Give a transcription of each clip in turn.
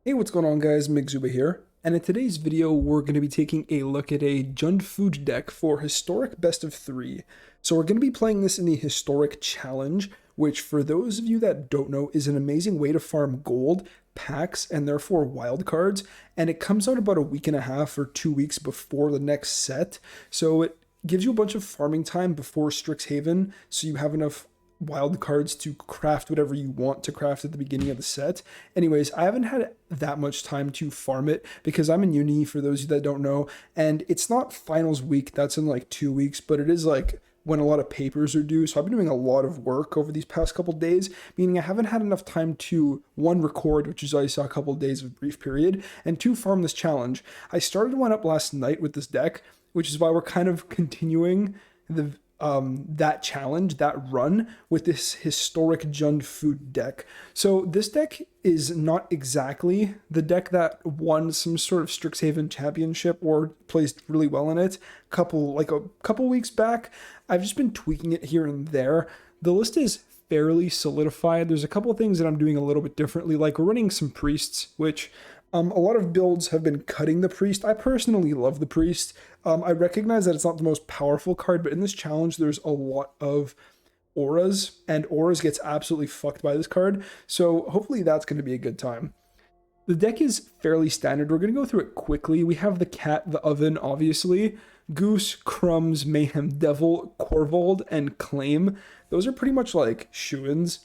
Hey, what's going on guys? McZuba here, and in today's video we're going to be taking a look at a JUND food deck for Historic Best of 3. So we're going to be playing this in the Historic Challenge, which for those of you that don't know is an amazing way to farm gold, packs, and therefore wildcards, and it comes out about a week and a half or 2 weeks before the next set, so it gives you a bunch of farming time before Strixhaven, so you have enough wild cards to craft whatever you want to craft at the beginning of the set. Anyways, I haven't had that much time to farm it because I'm in uni, for those of you that don't know, and it's not finals week, that's in like 2 weeks, but it is like when a lot of papers are due. So I've been doing a lot of work over these past couple days, meaning I haven't had enough time to, one, record, which is why I saw a couple of days of brief period, and two, farm this challenge. I started one up last night with this deck, which is why we're kind of continuing that challenge, that run with this historic JUND food deck. So this deck is not exactly the deck that won some sort of Strixhaven championship or placed really well in it a couple weeks back. I've just been tweaking it here and there. The list is fairly solidified. There's a couple of things that I'm doing a little bit differently, like we're running some priests, which a lot of builds have been cutting the priest. I personally love the priest. I recognize that it's not the most powerful card, but in this challenge, there's a lot of auras, and auras gets absolutely fucked by this card. So hopefully that's going to be a good time. The deck is fairly standard. We're going to go through it quickly. We have the cat, the oven, obviously, Goose, Crumbs, Mayhem Devil, Corvold, and Claim. Those are pretty much like shoo-ins.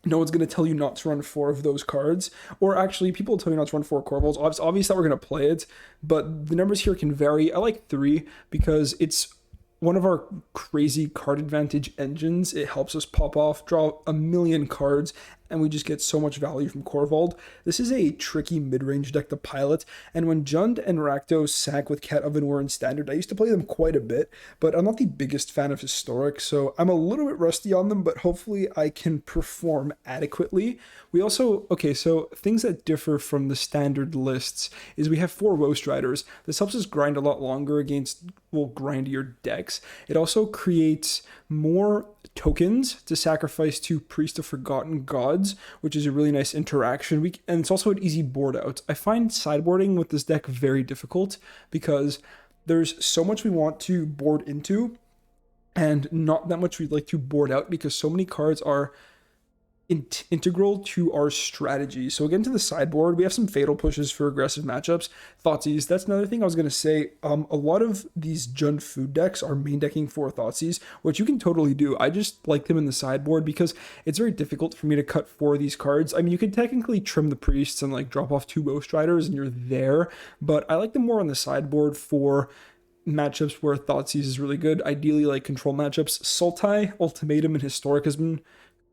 No one's going to tell you not to run 4 of those cards. Or actually, people tell you not to run 4 Corvolds. It's obvious that we're going to play it, but the numbers here can vary. I like 3 because it's one of our crazy card advantage engines. It helps us pop off, draw a million cards, and we just get so much value from Corvold. This is a tricky mid-range deck to pilot, and when Jund and Rakdos sank with Cat Oven were in Standard, I used to play them quite a bit, but I'm not the biggest fan of Historic, so I'm a little bit rusty on them, but hopefully I can perform adequately. We also, so things that differ from the Standard lists is we have 4 Roast Riders. This helps us grind a lot longer against, grindier decks. It also creates more tokens to sacrifice to Priest of Forgotten Gods, which is a really nice interaction. And it's also an easy board out. I find sideboarding with this deck very difficult because there's so much we want to board into and not that much we'd like to board out because so many cards are integral to our strategy. So again, to the sideboard, we have some fatal pushes for aggressive matchups. Thoughtseize, that's another thing I was going to say. A lot of these JUND food decks are main decking for Thoughtseize, which you can totally do. I just like them in the sideboard because it's very difficult for me to cut 4 of these cards. I mean, you can technically trim the priests and like drop off 2 Roast Riders and you're there, but I like them more on the sideboard for matchups where Thoughtseize is really good. Ideally, like control matchups. Sultai, Ultimatum, and Historic has been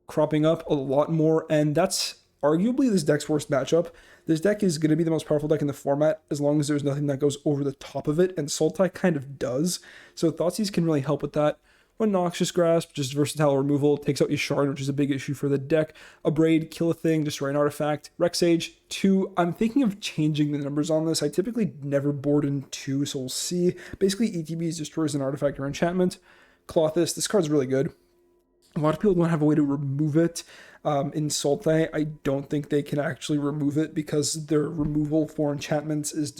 cropping up a lot more, and that's arguably this deck's worst matchup. This deck is going to be the most powerful deck in the format as long as there's nothing that goes over the top of it, and Sultai kind of does, so Thoughtseize can really help with that. One Noxious Grasp, just versatile removal, takes out your shard, which is a big issue for the deck. Abrade, kill a thing, destroy an artifact. Rexage, 2. I'm thinking of changing the numbers on this. I typically never board in 2, so we'll see. Basically, ETBs destroys an artifact or enchantment. Clothis, this card's really good. A lot of people don't have a way to remove it. In Sultai, I don't think they can actually remove it because their removal for enchantments is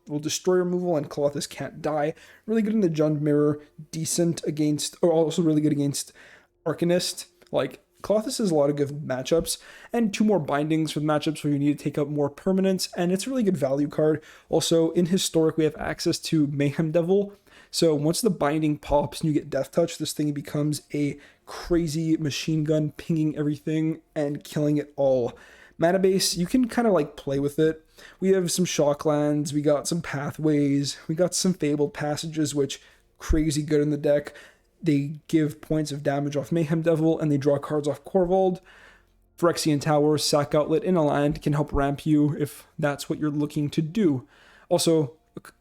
will destroy removal, and Clothis can't die. Really good in the Jund Mirror, decent against, or also really good against Arcanist. Like, Clothis has a lot of good matchups, and 2 more bindings for the matchups where you need to take up more permanents, and it's a really good value card. Also, in Historic, we have access to Mayhem Devil. So once the binding pops and you get Death Touch, this thing becomes a crazy machine gun, pinging everything and killing it all. Mana base, you can kind of like play with it. We have some Shocklands, we got some Pathways, we got some Fabled Passages, which crazy good in the deck. They give points of damage off Mayhem Devil, and they draw cards off Corvold. Phyrexian Tower, Sack Outlet in a land can help ramp you if that's what you're looking to do. Also,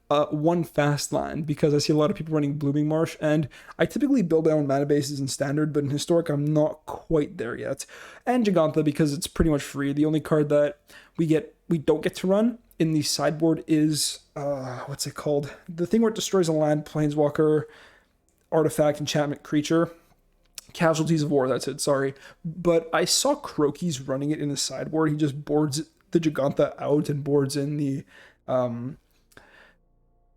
1 fast land, because I see a lot of people running Blooming Marsh, and I typically build my own mana bases in Standard, but in Historic I'm not quite there yet. And Gigantha, because it's pretty much free. The only card that we don't get to run in the sideboard is what's it called? The thing where it destroys a land, Planeswalker, artifact, enchantment, creature. Casualties of War, that's it, sorry. But I saw Croaky's running it in the sideboard. He just boards the Giganta out and boards in the,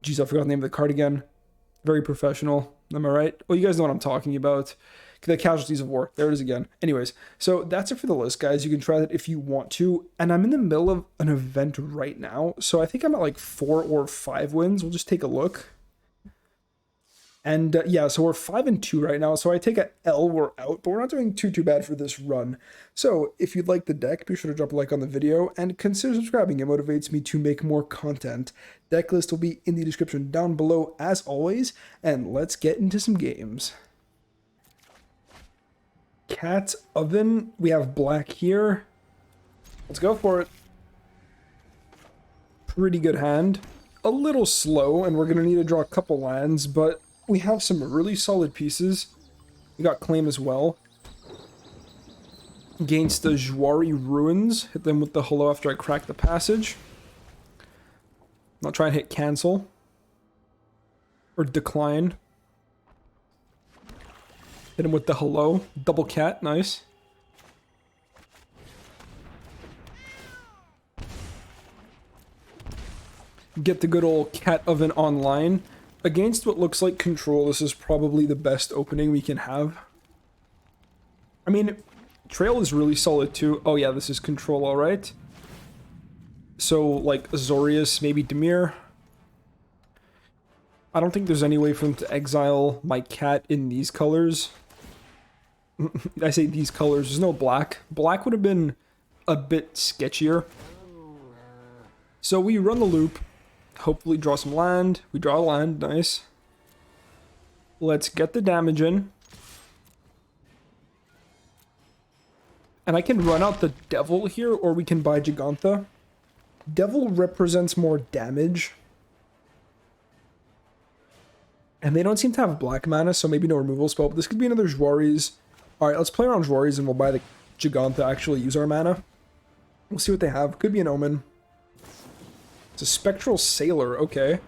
geez, I forgot the name of the card again. Very professional. Am I right? Well, you guys know what I'm talking about. The Casualties of War. There it is again. Anyways, so that's it for the list, guys. You can try that if you want to. And I'm in the middle of an event right now, so I think I'm at like 4 or 5 wins. We'll just take a look. And yeah, so we're 5-2 right now. So I take a L, we're out, but we're not doing too bad for this run. So if you'd like the deck, be sure to drop a like on the video and consider subscribing. It motivates me to make more content. Deck list will be in the description down below as always. And let's get into some games. Cat's Oven. We have black here. Let's go for it. Pretty good hand. A little slow, and we're going to need to draw a couple lands, but we have some really solid pieces. We got Claim as well. Against the Jwari Ruins. Hit them with the hello after I crack the passage. I'll try and hit cancel. Or decline. Hit him with the hello. Double cat, nice. Get the good old Cat Oven online. Against what looks like control, this is probably the best opening we can have. I mean, Trail is really solid too. Oh yeah, this is control, alright. So, like, Azorius, maybe Dimir. I don't think there's any way for him to exile my cat in these colors. I say these colors, there's no black. Black would have been a bit sketchier. So we run the loop. Hopefully draw some land. We draw a land, nice. Let's get the damage in. And I can run out the Devil here, or we can buy Giganta. Devil represents more damage. And they don't seem to have black mana, so maybe no removal spell, but this could be another Jwari's. Alright, let's play around Jwari's and we'll buy the Giganta, actually use our mana. We'll see what they have. Could be an Omen. It's a Spectral Sailor, okay.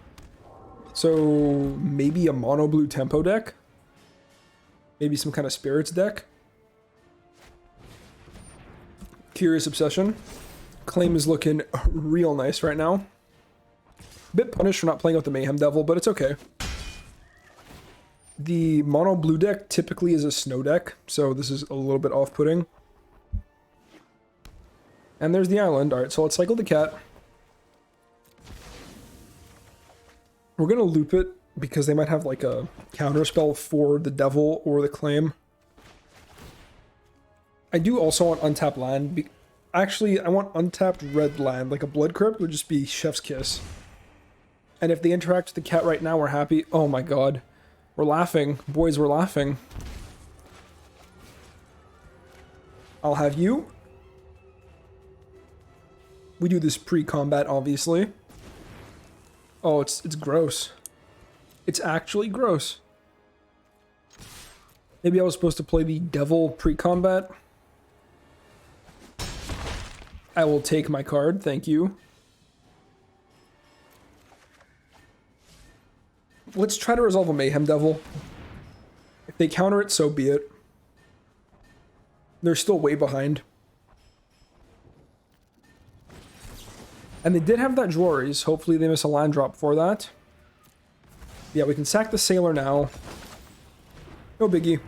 So, maybe a mono blue tempo deck? Maybe some kind of spirits deck? Curious Obsession. Claim is looking real nice right now. Bit punished for not playing out the Mayhem Devil, but it's okay. The mono blue deck typically is a snow deck, so this is a little bit off-putting. And there's the island. Alright, so let's cycle the cat. We're gonna loop it because they might have like a counter spell for the devil or the claim. I do also want untapped land. Actually, I want untapped red land. Like a Blood Crypt would just be Chef's Kiss. And if they interact with the cat right now, we're happy. Oh my god. We're laughing. Boys, we're laughing. I'll have you. We do this pre-combat, obviously. Oh, it's gross. It's actually gross. Maybe I was supposed to play the devil pre-combat. I will take my card, thank you. Let's try to resolve a Mayhem Devil. If they counter it, so be it. They're still way behind. And they did have that Jwari's. Hopefully they miss a land drop for that. Yeah, we can sack the Sailor now. No biggie.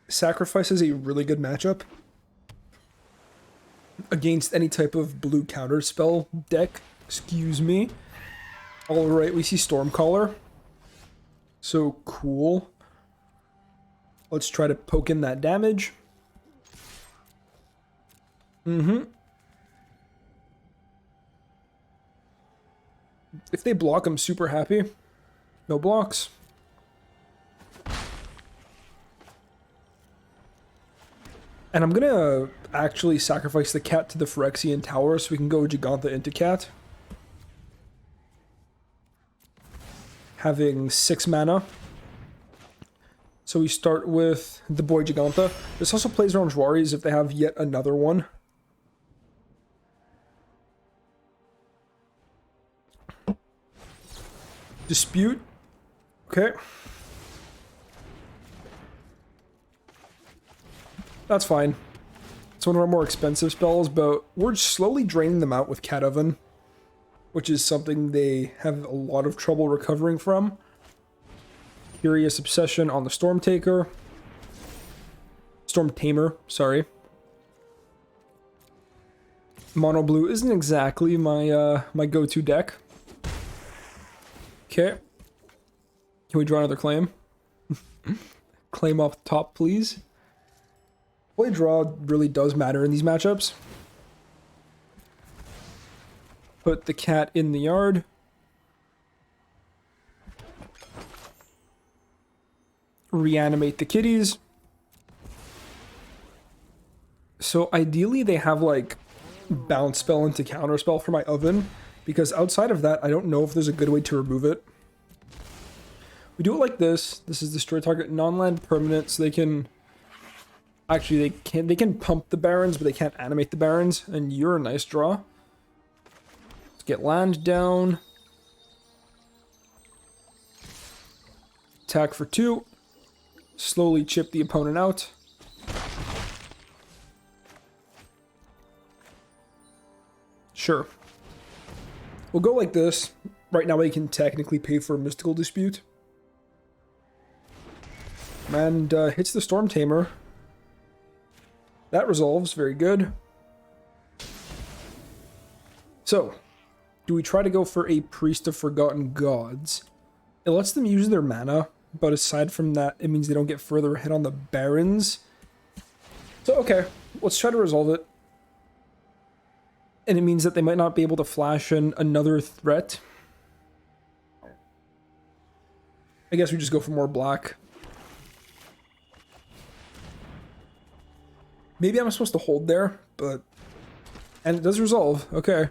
Sacrifice is a really good matchup against any type of blue counter spell deck. Excuse me. Alright, we see Stormcaller. So cool. Let's try to poke in that damage. If they block, I'm super happy. No blocks. And I'm gonna actually sacrifice the cat to the Phyrexian Tower so we can go Giganta into cat. Having 6 mana. So we start with the boy Giganta. This also plays around Jwari's if they have yet another one. Dispute. Okay. That's fine. It's one of our more expensive spells, but we're slowly draining them out with Cat Oven, which is something they have a lot of trouble recovering from. Curious Obsession on the Storm Taker. Storm Tamer, sorry. Mono Blue isn't exactly my my go-to deck. Okay. Can we draw another claim? Claim off the top, please. Play draw really does matter in these matchups. Put the cat in the yard. Reanimate the kitties. So ideally they have like bounce spell into counter spell for my oven, because outside of that I don't know if there's a good way to remove it. We do it like this. This is destroy target non-land permanent, so they can actually they can pump the barons, but they can't animate the barons, and you're a nice draw. Let's get land down. Attack for 2. Slowly chip the opponent out. Sure. We'll go like this. Right now we can technically pay for a Mystical Dispute. And hits the Storm Tamer. That resolves, very good. So, do we try to go for a Priest of Forgotten Gods? It lets them use their mana, but aside from that, it means they don't get further ahead on the Barons. So, okay, let's try to resolve it. And it means that they might not be able to flash in another threat. I guess we just go for more black. Maybe I'm supposed to hold there, but... And it does resolve, okay.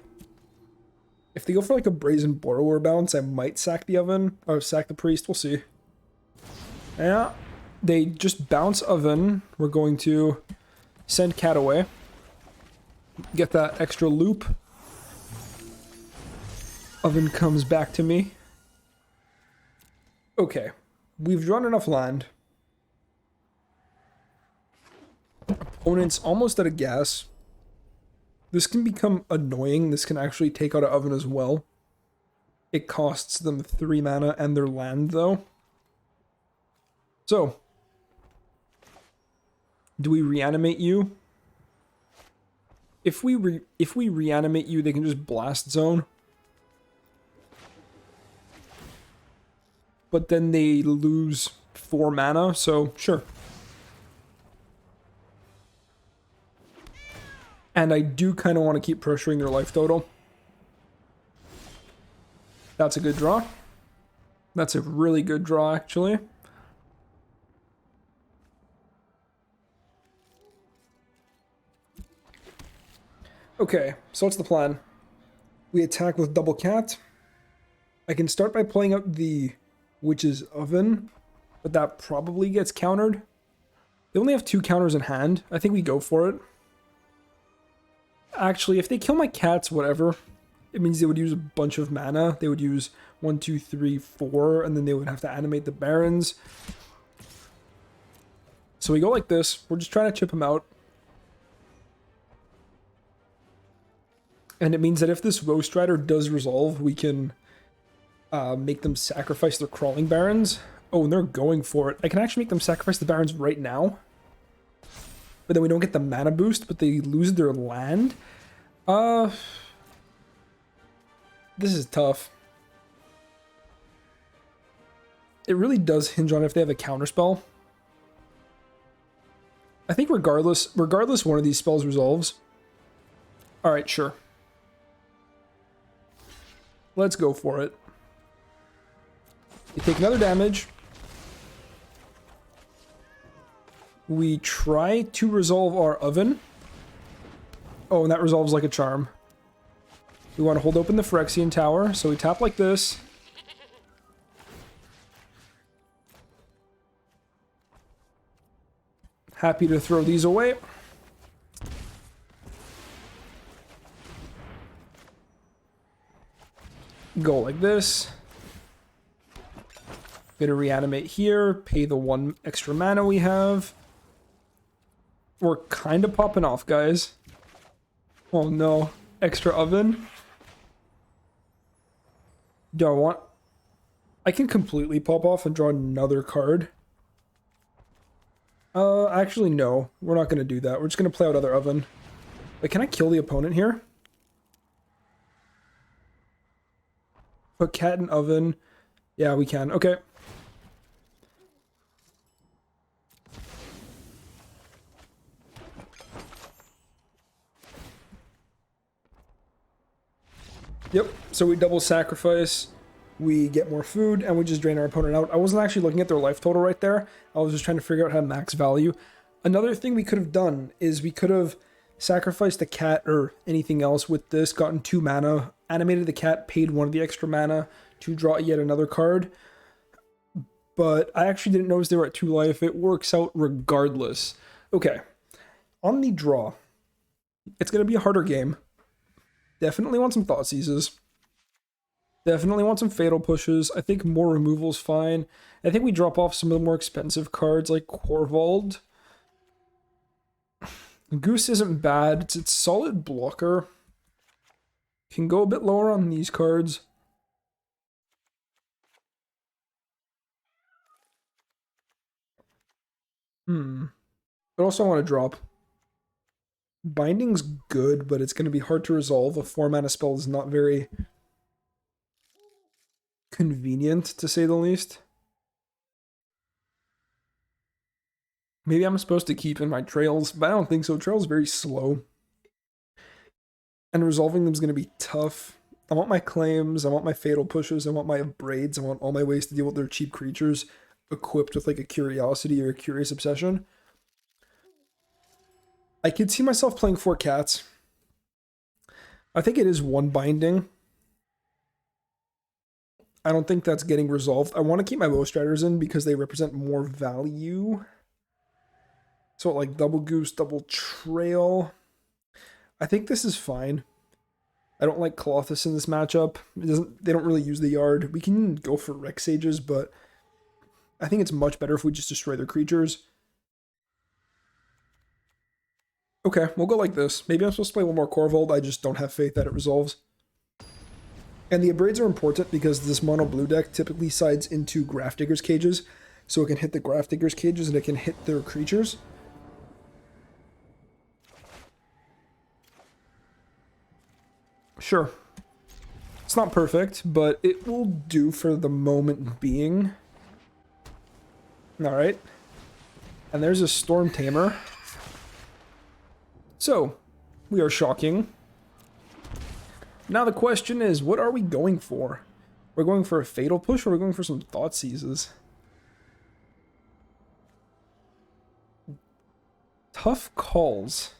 If they go for like a Brazen Borrower bounce, I might sack the oven, or sack the priest, we'll see. Yeah, they just bounce oven. We're going to send cat away. Get that extra loop. Oven comes back to me. Okay, we've drawn enough land. Opponent's almost out of gas. This can become annoying. This can actually take out an oven as well. It costs them 3 mana and their land, though. So, do we reanimate you? If we reanimate you, they can just blast zone. But then they lose 4 mana, so sure. And I do kind of want to keep pressuring their life total. That's a good draw. That's a really good draw, actually. Okay, so what's the plan? We attack with double cat. I can start by playing out the Witch's Oven, but that probably gets countered. They only have 2 counters in hand. I think we go for it. Actually, if they kill my cats, whatever. It means they would use a bunch of mana. They would use 1, 2, 3, 4, and then they would have to animate the barons. So we go like this. We're just trying to chip them out. And it means that if this Roast Rider does resolve, we can make them sacrifice their Crawling Barons. Oh, and they're going for it. I can actually make them sacrifice the Barons right now. But then we don't get the mana boost, but they lose their land. This is tough. It really does hinge on if they have a counterspell. I think regardless one of these spells resolves. Alright, sure. Let's go for it. We take another damage. We try to resolve our oven. Oh, and that resolves like a charm. We want to hold open the Phyrexian Tower, so we tap like this. Happy to throw these away. Go like this. Gonna reanimate here, pay the 1 extra mana we have. We're kind of popping off, guys. Oh no. Extra oven. Do I want... I can completely pop off and draw another card. Actually, no. We're not going to do that. We're just going to play out other oven. Like, can I kill the opponent here? Put cat in oven. Yeah, we can. Okay. Yep, so we double sacrifice, we get more food, and we just drain our opponent out. I wasn't actually looking at their life total right there. I was just trying to figure out how to max value. Another thing we could have done is we could have sacrificed the cat or anything else with this, gotten 2 mana, animated the cat, paid 1 of the extra mana to draw yet another card. But I actually didn't notice they were at 2 life. It works out regardless. Okay, on the draw, it's going to be a harder game. Definitely want some Thought Seizes. Definitely want some Fatal Pushes. I think more removal's fine. I think we drop off some of the more expensive cards like Corvald. Goose isn't bad. It's solid blocker. Can go a bit lower on these cards. But also I want to drop. Binding's good, but it's going to be hard to resolve. A 4-mana spell is not very convenient, to say the least. Maybe I'm supposed to keep in my trails, but I don't think so. Trail's very slow. And resolving them is going to be tough. I want my claims, I want my fatal pushes, I want my braids, I want all my ways to deal with their cheap creatures equipped with like a curiosity or a curious obsession. I could see myself playing 4 cats. I think it is 1 binding. I don't think that's getting resolved. I want to keep my bow striders in because they represent more value. So like double goose, double trail. I think this is fine. I don't like Colossus in this matchup. They don't really use the yard. We can go for Rex Sages, but I think it's much better if we just destroy their creatures. Okay, we'll go like this. Maybe I'm supposed to play one more Corvald. I just don't have faith that it resolves. And the Abrades are important because this mono blue deck typically sides into Grafdigger's cages. So it can hit the Grafdigger's cages and it can hit their creatures. Sure. It's not perfect, but it will do for the moment being. Alright. And there's a Storm Tamer. So, we are shocking. Now the question is, what are we going for? We're going for a Fatal Push, or we're going for some Thought Seizes? Tough calls.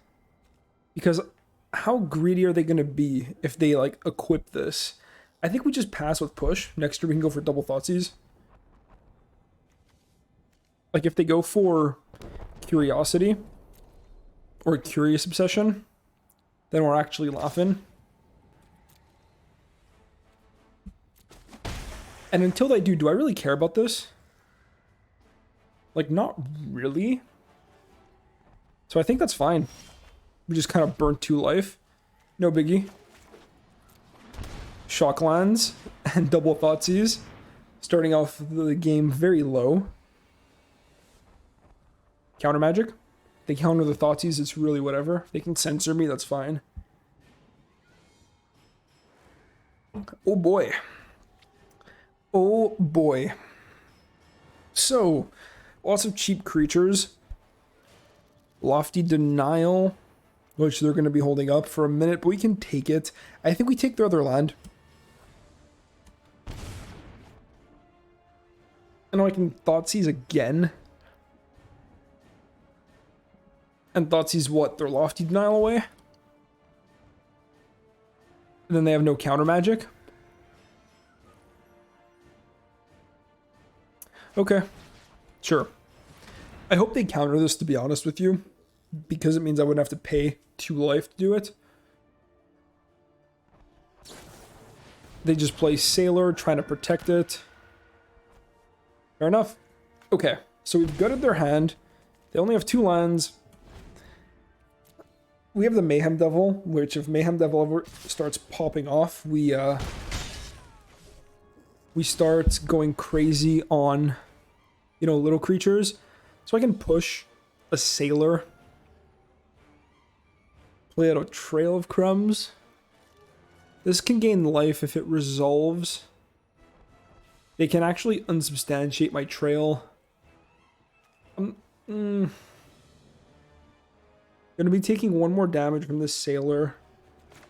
Because how greedy are they going to be if they, like, equip this? I think we just pass with Push. Next turn we can go for double Thoughtseize. Like, if they go for Curiosity or Curious Obsession, then we're actually laughing. And until they do I really care about this? Like, not really. So I think that's fine. We just kind of burnt 2 life. No biggie. Shocklands and double Thoughtseize. Starting off the game very low. Counter magic. They counter the Thoughtseize, it's really whatever. They can censor me, that's fine. Oh boy. Oh boy. So, lots of cheap creatures. Lofty Denial, which they're going to be holding up for a minute, but we can take it. I think we take their other land. And I can Thoughtseize again. And Thoughtseize what? Their Lofty Denial away? And then they have no counter magic? Okay. Sure. I hope they counter this, to be honest with you. Because it means I wouldn't have to pay 2 life to do it. They just play Sailor, trying to protect it. Fair enough. Okay, so we've gutted their hand. They only have 2 lands. we have the Mayhem Devil, which if Mayhem Devil ever starts popping off, we start going crazy on, you know, little creatures. So I can push a Sailor, play out a Trail of Crumbs. This can gain life if it resolves. They can actually unsubstantiate my trail. Gonna be taking one more damage from this Sailor.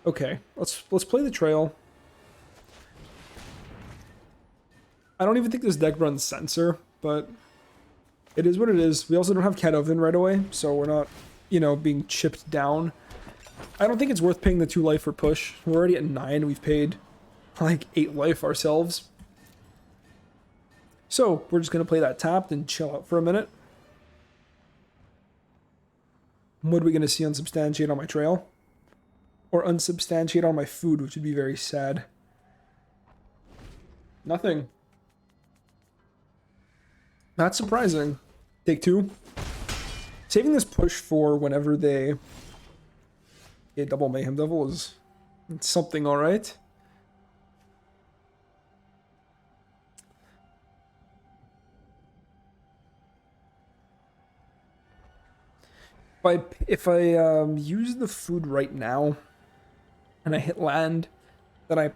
Okay, let's play the trail. I don't even think this deck runs Censor, but it is what it is. We also don't have Cat Oven right away, so we're not, you know, being chipped down. I don't think it's worth paying the 2 life for push. We're already at 9. We've paid like 8 life ourselves. So we're just going to play that tapped and chill out for a minute. What are we going to see unsubstantiate on my trail? Or unsubstantiate on my food, which would be very sad. Nothing. Not surprising. Take 2. Saving this push for whenever they get double Mayhem Devil is something alright. If I use the food right now and I hit land, then I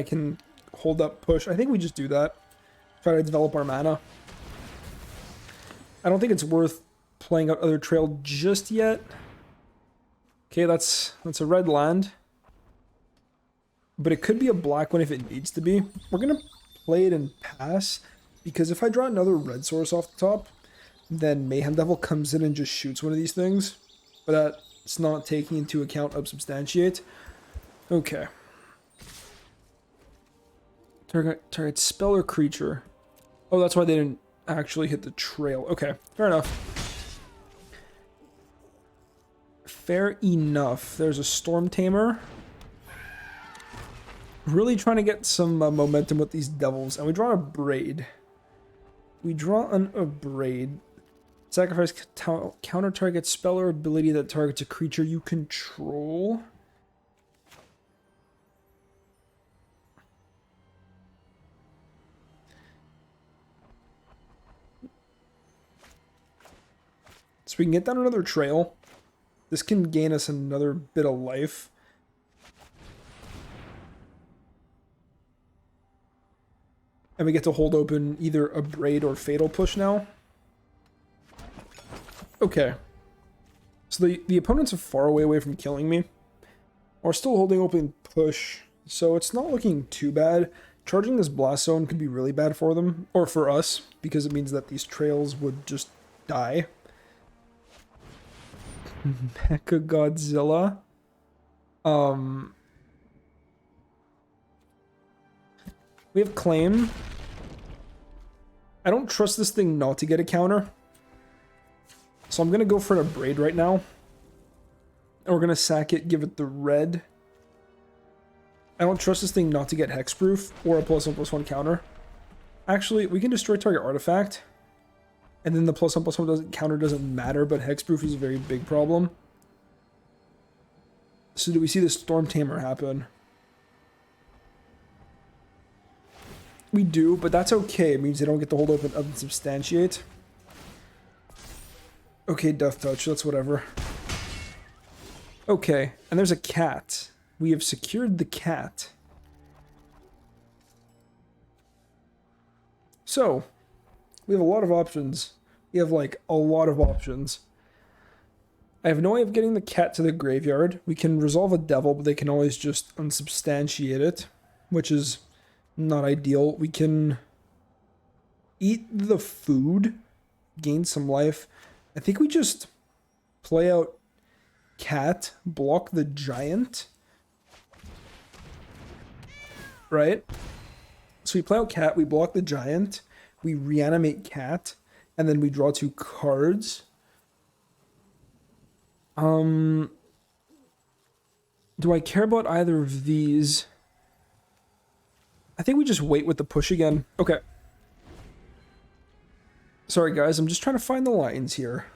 can hold up push. I think we just do that. Try to develop our mana. I don't think it's worth playing out other trail just yet. Okay, that's a red land. But it could be a black one if it needs to be. We're gonna play it and pass, because if I draw another red source off the top, then Mayhem Devil comes in and just shoots one of these things. But that's not taking into account Unsubstantiate. Okay. Target spell or creature. Oh, that's why they didn't actually hit the trail. Okay, fair enough. Fair enough. There's a Storm Tamer. Really trying to get some momentum with these devils. And we draw a Braid. We draw a Braid. Sacrifice counter target spell or ability that targets a creature you control. So we can get down another trail. This can gain us another bit of life. And we get to hold open either a Braid or Fatal Push now. Okay. So the opponents are far away from killing me. We're still holding open push, so it's not looking too bad. Charging this Blast Zone could be really bad for them, or for us, because it means that these trails would just die. Mecha Godzilla. We have Claim. I don't trust this thing not to get a counter. So I'm going to go for a Braid right now. And we're going to sack it, give it the red. I don't trust this thing not to get hexproof or a +1/+1 counter. Actually, we can destroy target artifact. And then the +1/+1 counter doesn't matter, but hexproof is a very big problem. So do we see the Storm Tamer happen? We do, but that's okay. It means they don't get to hold open unsubstantiate. Okay, Death Touch, that's whatever. Okay, and there's a cat. We have secured the cat. So, we have a lot of options. We have, like, a lot of options. I have no way of getting the cat to the graveyard. We can resolve a devil, but they can always just unsubstantiate it, which is not ideal. We can eat the food, gain some life. I think we just play out cat, block the giant. Right? So we play out cat, we block the giant, we reanimate cat, and then we draw 2 cards. Do I care about either of these? I think we just wait with the push again. Okay. Sorry guys, I'm just trying to find the lines here.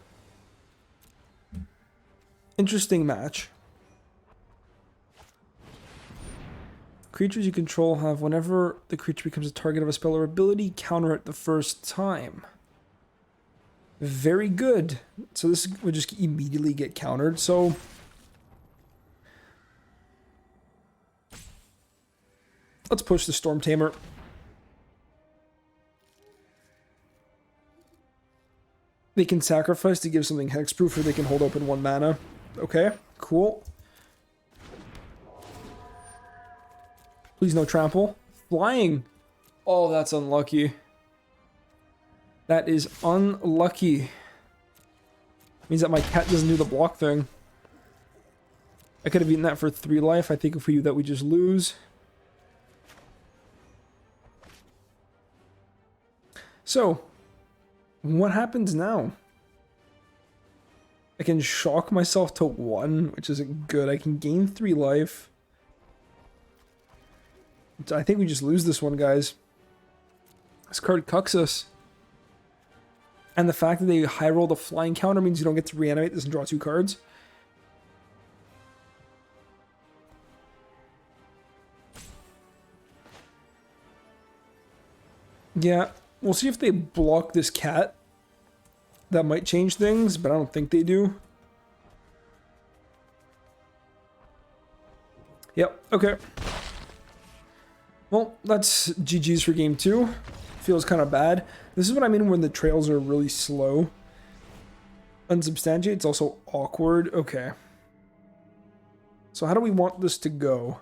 Interesting match. Creatures you control have, whenever the creature becomes a target of a spell or ability, counter it the first time. Very good. So this would just immediately get countered. So let's push the Storm Tamer. They can sacrifice to give something hexproof, or they can hold open 1 mana. Okay, cool. Please no trample. Flying. Oh, that's unlucky. That is unlucky. Means that my cat doesn't do the block thing. I could have eaten that for 3 life. I think if we do that, we just lose. So, what happens now? I can shock myself to 1, which isn't good. I can gain 3 life. I think we just lose this one, guys. This card cucks us. And the fact that they high roll the flying counter means you don't get to reanimate this and draw 2 cards. Yeah, we'll see if they block this cat. That might change things, but I don't think they do. Yep, okay. Well, that's GG's for game 2. Feels kind of bad. This is what I mean when the trails are really slow. Unsubstantiate, it's also awkward. Okay. So how do we want this to go?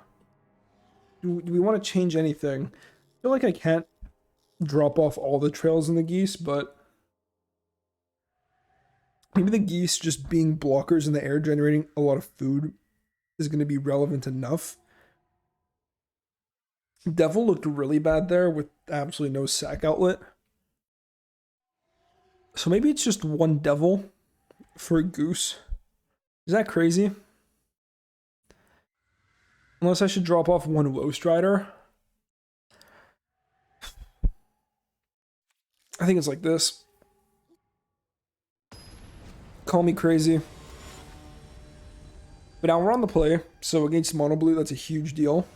Do we want to change anything? I feel like I can't drop off all the trails in the geese, but maybe the geese just being blockers in the air generating a lot of food is going to be relevant enough. Devil looked really bad there with absolutely no sack outlet. So maybe it's just 1 devil for a goose. Is that crazy? Unless I should drop off 1 Woe Strider. I think it's like this. Call me crazy. But now we're on the play, so against mono blue, that's a huge deal.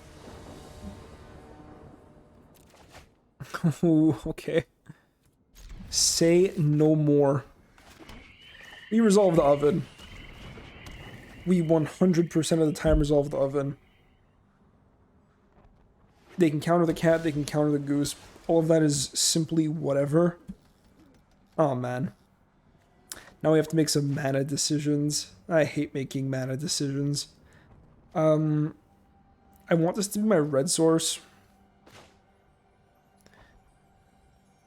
Ooh, okay. Say no more. We resolve the oven. We 100% of the time resolve the oven. They can counter the cat, they can counter the goose. All of that is simply whatever. Oh man. Now we have to make some mana decisions. I hate making mana decisions. I want this to be my red source.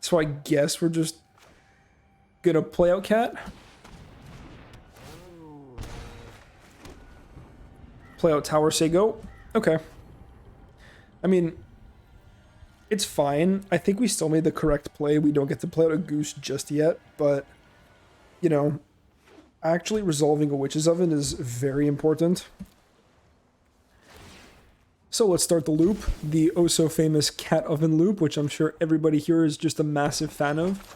So I guess we're just gonna play out cat. Play out tower, say go. Okay. I mean, it's fine. I think we still made the correct play. We don't get to play out a goose just yet, but, you know, actually resolving a witch's oven is very important. So let's start the loop, the oh-so-famous cat oven loop, which I'm sure everybody here is just a massive fan of.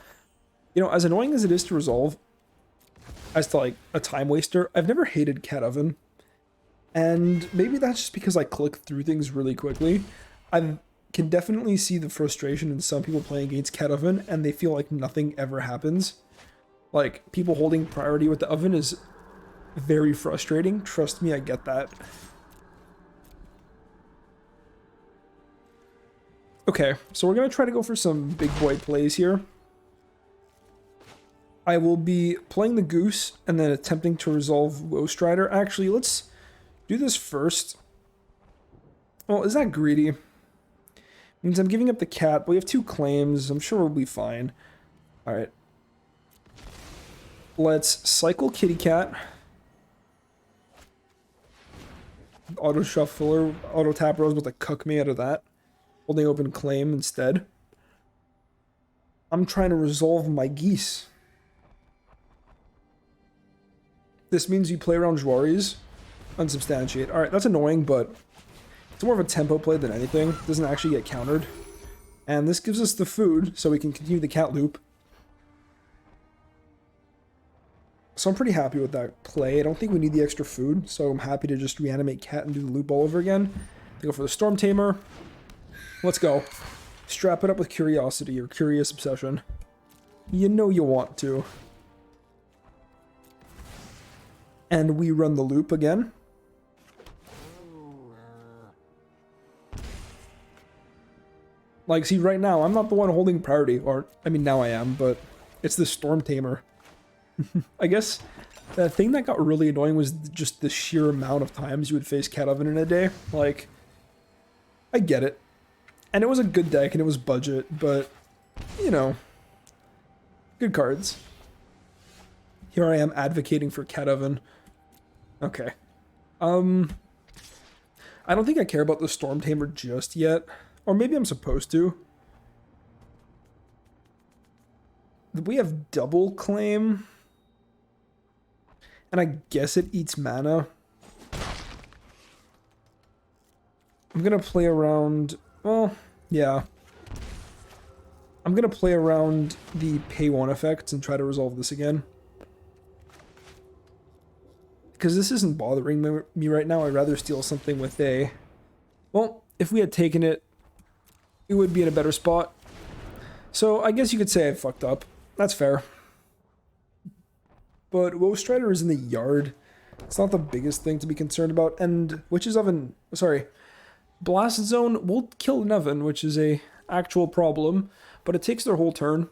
You know, as annoying as it is to resolve, as to, like, a time waster, I've never hated cat oven. And maybe that's just because I click through things really quickly. I can definitely see the frustration in some people playing against cat oven, and they feel like nothing ever happens. Like, people holding priority with the oven is very frustrating. Trust me, I get that. Okay, so we're going to try to go for some big boy plays here. I will be playing the goose and then attempting to resolve Woe Strider. Actually, let's do this first. Well, is that greedy? Means I'm giving up the cat, but we have 2 claims. I'm sure we'll be fine. Alright. Let's cycle Kitty Cat. Auto Shuffler, Auto Tap Rose about to cuck me out of that. Holding open claim instead. I'm trying to resolve my geese. This means you play around Juaris. Unsubstantiate. Alright, that's annoying, but it's more of a tempo play than anything. It doesn't actually get countered. And this gives us the food, so we can continue the cat loop. So I'm pretty happy with that play. I don't think we need the extra food, so I'm happy to just reanimate Cat and do the loop all over again. They go for the Storm Tamer. Let's go. Strap it up with curiosity or curious obsession. You know you want to. And we run the loop again. Like, see, right now, I'm not the one holding priority. Or, I mean, now I am, but it's the Storm Tamer. I guess the thing that got really annoying was just the sheer amount of times you would face Cat Oven in a day. Like, I get it. And it was a good deck, and it was budget, but, you know, good cards. Here I am advocating for Cat Oven. Okay. I don't think I care about the Storm Tamer just yet. Or maybe I'm supposed to. We have double claim. And I guess it eats mana. I'm gonna play around... Well, yeah. I'm gonna play around the pay 1 effects and try to resolve this again. Because this isn't bothering me right now. I'd rather steal something with a... Well, if we had taken it, it would be in a better spot. So I guess you could say I fucked up. That's fair. But Woe Strider is in the yard. It's not the biggest thing to be concerned about. And Witch's Oven... Sorry. Blast Zone will kill an oven, which is a actual problem. But it takes their whole turn.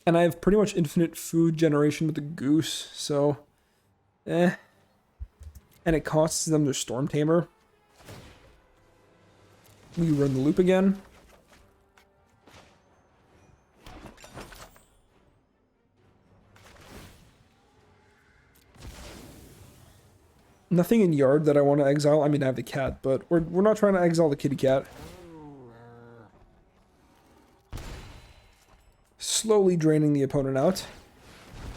And I have pretty much infinite food generation with the Goose, so... And it costs them their Storm Tamer. We run the loop again. Nothing in yard that I want to exile. I mean, I have the cat, but we're not trying to exile the kitty cat. Slowly draining the opponent out.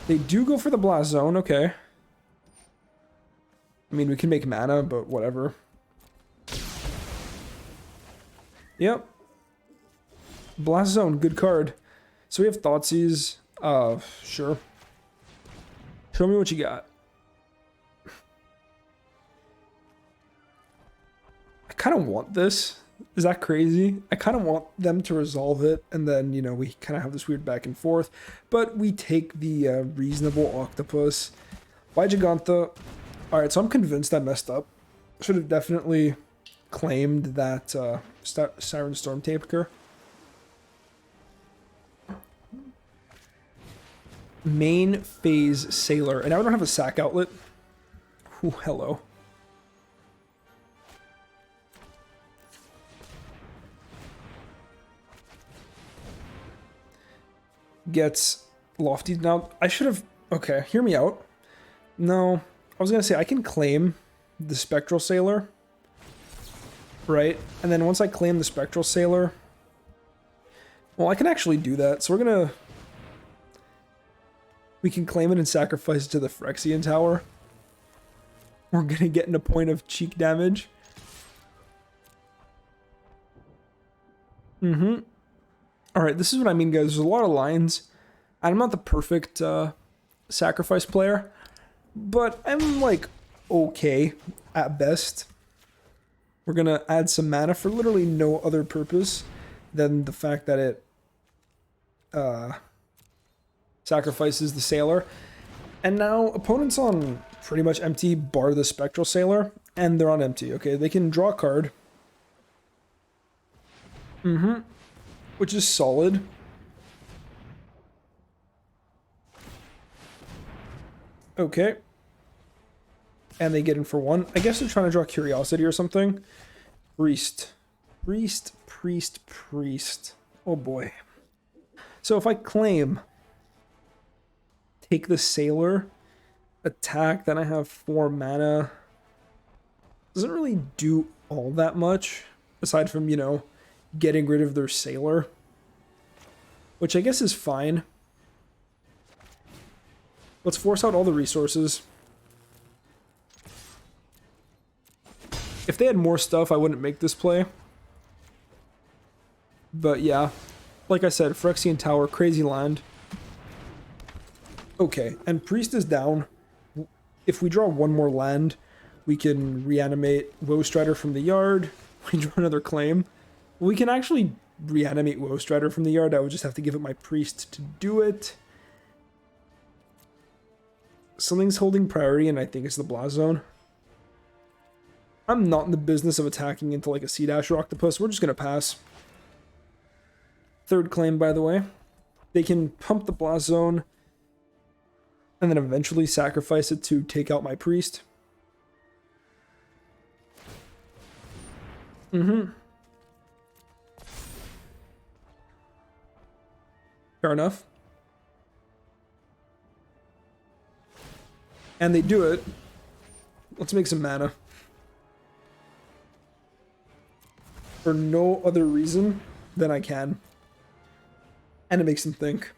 They do go for the Blast Zone, okay. I mean, we can make mana, but whatever. Yep. Blast Zone, good card. So we have Thoughtseize. Sure. Show me what you got. I kind of want this. Is that crazy? I kind of want them to resolve it, and then, you know, we kind of have this weird back and forth. But we take the reasonable Octopus. By Giganta. Alright, so I'm convinced I messed up. Should have definitely claimed that Siren Storm Taker. Main phase Sailor. And now I don't have a sack outlet. Ooh, hello. Gets Lofty. Now, I should have... Okay, hear me out. No, I was going to say I can claim the Spectral Sailor. Right? And then once I claim the Spectral Sailor... Well, I can actually do that. So we're going to... We can claim it and sacrifice it to the Phyrexian Tower. We're going to get in a point of cheek damage. Alright, this is what I mean, guys. There's a lot of lines. I'm not the perfect sacrifice player, but I'm, like, okay at best. We're going to add some mana for literally no other purpose than the fact that it sacrifices the Sailor. And now opponents on pretty much empty bar the Spectral Sailor, and they're on empty. Okay, they can draw a card. Which is solid. Okay. And they get in for one. I guess they're trying to draw Curiosity or something. Priest. Priest, priest, priest. Oh boy. So if I claim, take the Sailor, attack, then I have 4 mana. Doesn't really do all that much, aside from, you know, getting rid of their Sailor. Which I guess is fine. Let's force out all the resources. If they had more stuff, I wouldn't make this play. But yeah, like I said, Phyrexian Tower, crazy land. Okay, and Priest is down. If we draw one more land, we can reanimate Woe Strider from the yard. We draw another claim. We can actually reanimate Woe Strider from the yard. I would just have to give it my Priest to do it. Something's holding priority, and I think it's the Blast Zone. I'm not in the business of attacking into like a Sea Dasher Octopus. We're just going to pass. Third claim, by the way. They can pump the Blast Zone and then eventually sacrifice it to take out my Priest. Fair enough. And they do it. Let's make some mana. For no other reason than I can. And it makes them think.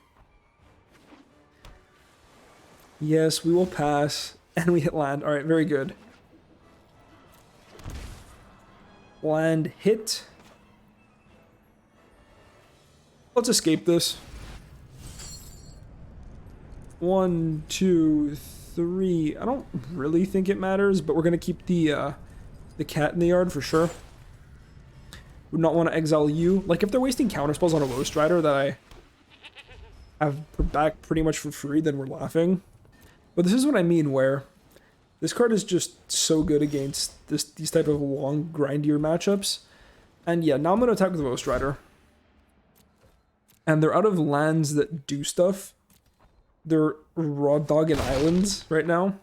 Yes, we will pass. And we hit land. Alright, very good. Land hit. Let's escape this. 1, 2, 3. I don't really think it matters, but we're gonna keep the cat in the yard for sure. Would not want to exile you. Like if they're wasting counterspells on a Woe Strider that I have back pretty much for free, then we're laughing. But this is what I mean, where this card is just so good against these type of long, grindier matchups. And yeah, now I'm going to attack with Woe Strider. And they're out of lands that do stuff. They're Raw Dog and Islands right now.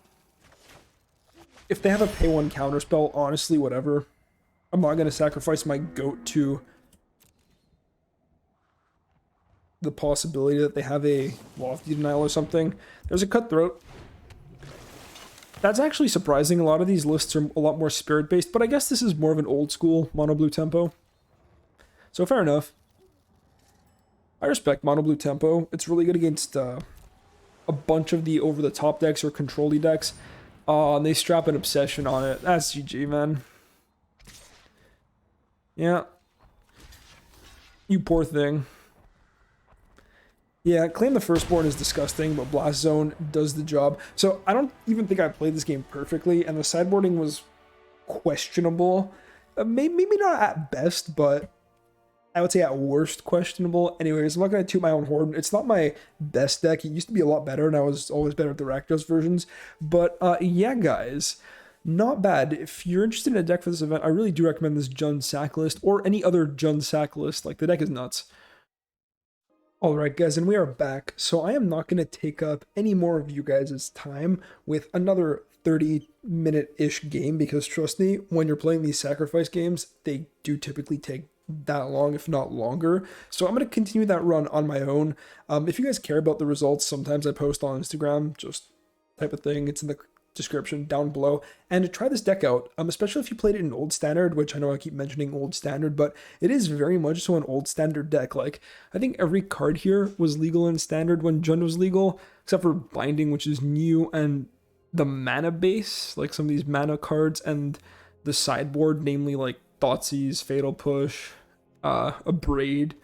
If they have a pay 1 counterspell, honestly, whatever. I'm not going to sacrifice my goat to the possibility that they have a Lofty Denial or something. There's a Cutthroat. That's actually surprising. A lot of these lists are a lot more spirit-based, but I guess this is more of an old-school mono-blue tempo. So fair enough. I respect mono-blue tempo. It's really good against a bunch of the over-the-top decks or control-y decks. And they strap an Obsession on it. That's GG, man. Yeah. You poor thing. Yeah, Claim the Firstborn is disgusting, but Blast Zone does the job. So I don't even think I played this game perfectly, and the sideboarding was questionable. Maybe not at best, but I would say at worst questionable. Anyways, I'm not going to toot my own horn. It's not my best deck. It used to be a lot better, and I was always better at the Rakdos versions. But yeah, guys, not bad. If you're interested in a deck for this event, I really do recommend this JUND sack list, or any other JUND sack list. Like, the deck is nuts. Alright guys, and we are back. So I am not going to take up any more of you guys' time with another 30-minute-ish game, because trust me, when you're playing these sacrifice games, they do typically take that long, if not longer. So I'm going to continue that run on my own. If you guys care about the results, sometimes I post on Instagram, just type of thing. It's in the description down below, and to try this deck out, especially if you played it in Old Standard, which I know I keep mentioning Old Standard, but it is very much so an Old Standard deck. Like, I think every card here was legal in Standard when JUND was legal, except for Binding, which is new, and the mana base, like some of these mana cards, and the sideboard, namely like Thoughtseize, Fatal Push, a Braid,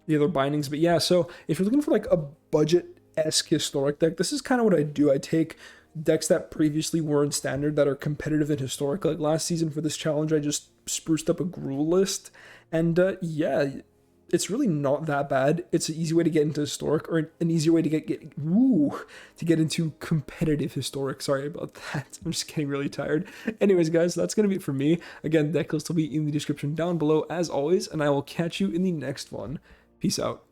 the other bindings. But yeah, so if you're looking for like a budget-esque historic deck, this is kind of what I do. I take decks that previously were in Standard that are competitive in historic. Like last season for this challenge, I just spruced up a Gruul list, and yeah, it's really not that bad. It's an easy way to get into historic, or an easier way to get into competitive historic. Sorry about that. I'm just getting really tired. Anyways, guys, that's gonna be it for me. Again, deck list will be in the description down below as always, and I will catch you in the next one. Peace out.